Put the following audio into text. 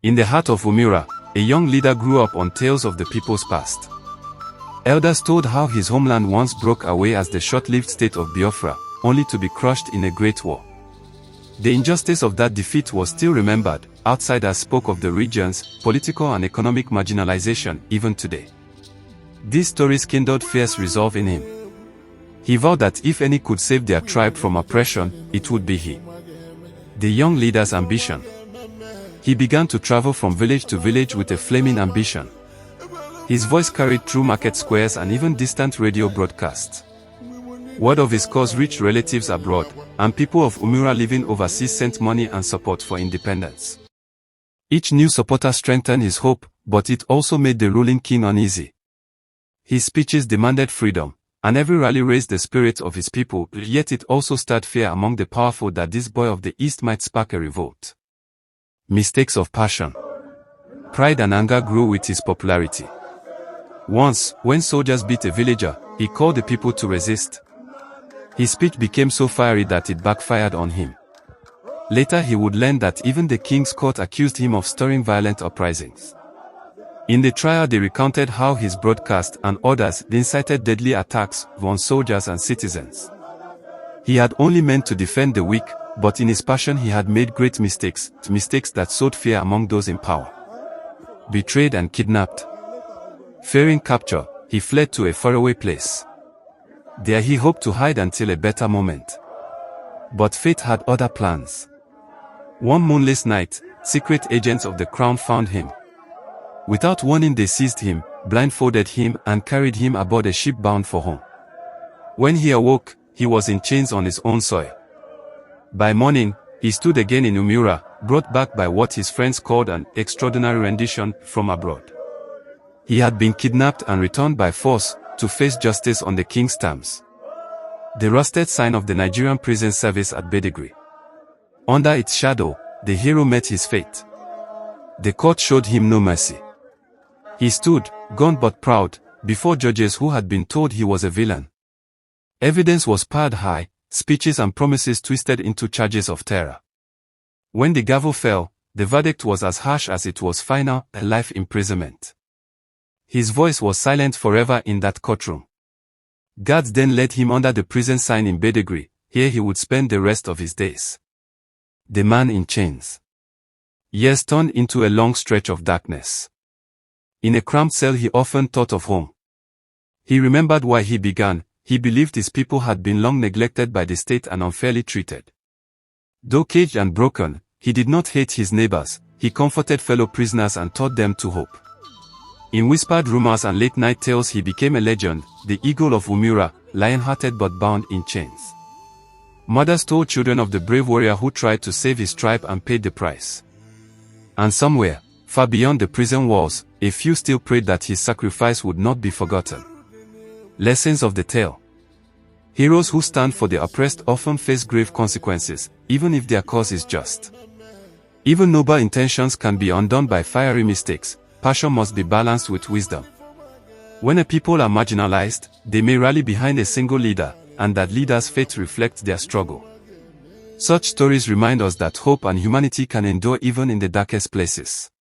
In the heart of Umura, a young leader grew up on tales of the people's past. Elders told how his homeland once broke away as the short-lived state of Biafra, only to be crushed in a great war. The injustice of that defeat was still remembered. Outsiders spoke of the region's political and economic marginalization even today. These stories kindled fierce resolve in him. He vowed that if any could save their tribe from oppression, it would be he. The young leader's ambition. He began to travel from village to village with a flaming ambition. His voice carried through market squares and even distant radio broadcasts. Word of his cause reached relatives abroad, and people of Umura living overseas sent money and support for independence. Each new supporter strengthened his hope, but it also made the ruling king uneasy. His speeches demanded freedom, and every rally raised the spirits of his people, yet it also stirred fear among the powerful that this boy of the East might spark a revolt. Mistakes of passion. Pride and anger grew with his popularity. Once, when soldiers beat a villager, he called the people to resist. His speech became so fiery that it backfired on him. Later he would learn that even the king's court accused him of stirring violent uprisings. In the trial they recounted how his broadcast and orders incited deadly attacks on soldiers and citizens. He had only meant to defend the weak, but in his passion he had made great mistakes that sowed fear among those in power. Betrayed and kidnapped. Fearing capture, he fled to a faraway place. There he hoped to hide until a better moment. But fate had other plans. One moonless night, secret agents of the crown found him. Without warning they seized him, blindfolded him and carried him aboard a ship bound for home. When he awoke, he was in chains on his own soil. By morning, he stood again in Umura, brought back by what his friends called an extraordinary rendition from abroad. He had been kidnapped and returned by force, to face justice on the king's terms. The rusted sign of the Nigerian prison service at Bedegri. Under its shadow, the hero met his fate. The court showed him no mercy. He stood, gaunt but proud, before judges who had been told he was a villain. Evidence was piled high, speeches and promises twisted into charges of terror. When the gavel fell, the verdict was as harsh as it was final, a life imprisonment. His voice was silent forever in that courtroom. Guards then led him under the prison sign in Bedegri. Here he would spend the rest of his days. The man in chains. Years turned into a long stretch of darkness. In a cramped cell he often thought of home. He remembered why he began. He believed his people had been long neglected by the state and unfairly treated. Though caged and broken, he did not hate his neighbors. He comforted fellow prisoners and taught them to hope. In whispered rumors and late-night tales he became a legend, the eagle of Umura, lion-hearted but bound in chains. Mothers told children of the brave warrior who tried to save his tribe and paid the price. And somewhere, far beyond the prison walls, a few still prayed that his sacrifice would not be forgotten. Lessons of the tale. Heroes who stand for the oppressed often face grave consequences, even if their cause is just. Even noble intentions can be undone by fiery mistakes. Passion must be balanced with wisdom. When a people are marginalized, they may rally behind a single leader, and that leader's fate reflects their struggle. Such stories remind us that hope and humanity can endure even in the darkest places.